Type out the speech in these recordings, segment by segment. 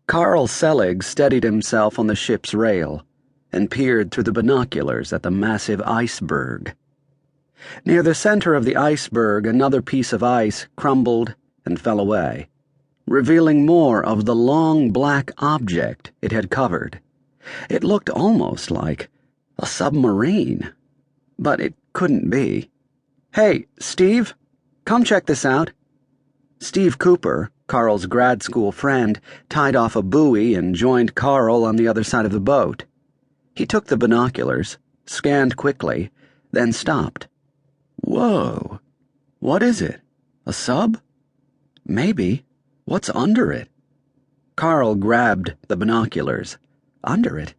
Carl Selig steadied himself on the ship's rail and peered through the binoculars at the massive iceberg. Near the center of the iceberg, another piece of ice crumbled and fell away, revealing more of the long black object it had covered. It looked almost like a submarine, but it couldn't be. "Hey, Steve, come check this out." Steve Cooper, Carl's grad school friend, tied off a buoy and joined Carl on the other side of the boat. He took the binoculars, scanned quickly, then stopped. "Whoa, what is it? A sub? Maybe. What's under it?" Carl grabbed the binoculars. Under it?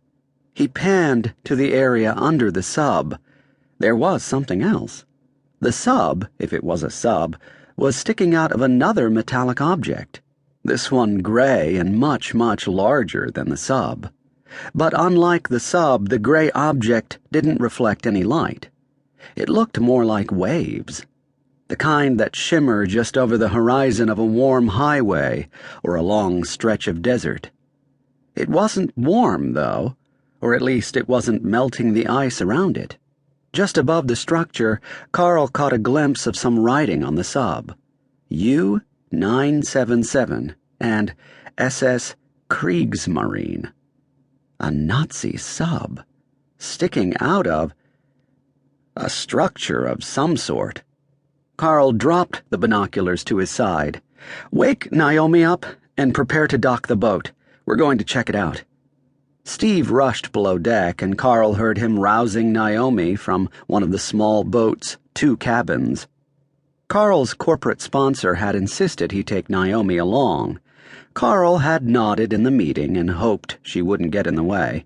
He panned to the area under the sub. There was something else. The sub, if it was a sub, was sticking out of another metallic object, this one gray and much, much larger than the sub. But unlike the sub, the gray object didn't reflect any light. It looked more like waves, the kind that shimmer just over the horizon of a warm highway or a long stretch of desert. It wasn't warm, though, or at least it wasn't melting the ice around it. Just above the structure, Carl caught a glimpse of some writing on the sub. U-977 and SS Kriegsmarine. A Nazi sub, sticking out of a structure of some sort. Carl dropped the binoculars to his side. "Wake Naomi up and prepare to dock the boat. We're going to check it out." Steve rushed below deck, and Carl heard him rousing Naomi from one of the small boat's 2 cabins. Carl's corporate sponsor had insisted he take Naomi along. Carl had nodded in the meeting and hoped she wouldn't get in the way.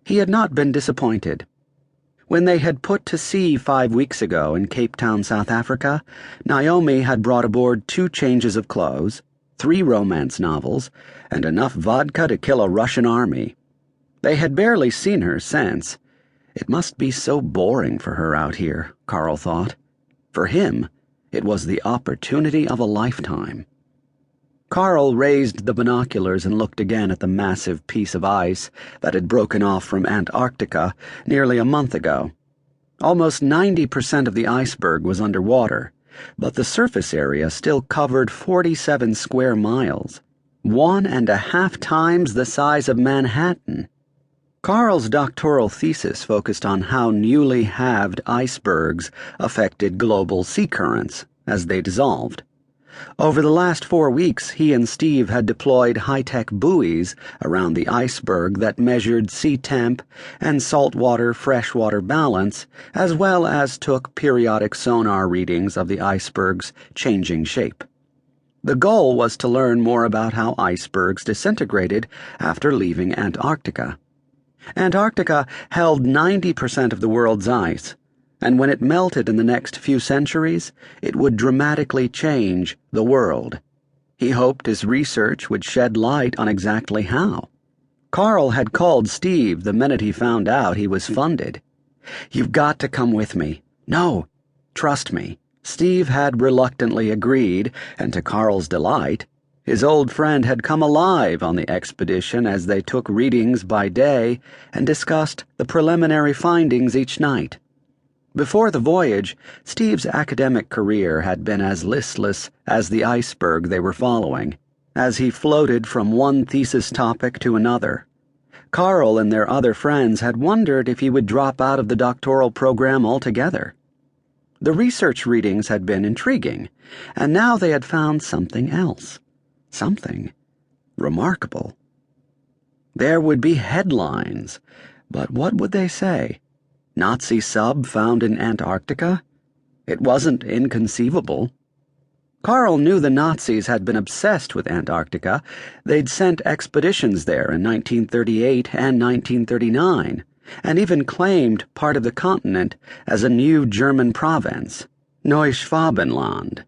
He had not been disappointed. When they had put to sea 5 weeks ago in Cape Town, South Africa, Naomi had brought aboard 2 changes of clothes, 3 romance novels, and enough vodka to kill a Russian army. They had barely seen her since. It must be so boring for her out here, Carl thought. For him, it was the opportunity of a lifetime. Carl raised the binoculars and looked again at the massive piece of ice that had broken off from Antarctica nearly a month ago. Almost 90% of the iceberg was underwater, but the surface area still covered 47 square miles, 1.5 times the size of Manhattan. Carl's doctoral thesis focused on how newly halved icebergs affected global sea currents as they dissolved. Over the last 4 weeks, he and Steve had deployed high-tech buoys around the iceberg that measured sea temp and saltwater-freshwater balance, as well as took periodic sonar readings of the iceberg's changing shape. The goal was to learn more about how icebergs disintegrated after leaving Antarctica. Antarctica held 90% of the world's ice, and when it melted in the next few centuries, it would dramatically change the world. He hoped his research would shed light on exactly how. Carl had called Steve the minute he found out he was funded. "You've got to come with me." "No, trust me." Steve had reluctantly agreed, and to Carl's delight, his old friend had come alive on the expedition as they took readings by day and discussed the preliminary findings each night. Before the voyage, Steve's academic career had been as listless as the iceberg they were following, as he floated from one thesis topic to another. Carl and their other friends had wondered if he would drop out of the doctoral program altogether. The research readings had been intriguing, and now they had found something else. Something remarkable. There would be headlines, but what would they say? Nazi sub found in Antarctica? It wasn't inconceivable. Carl knew the Nazis had been obsessed with Antarctica. They'd sent expeditions there in 1938 and 1939, and even claimed part of the continent as a new German province, Neuschwabenland.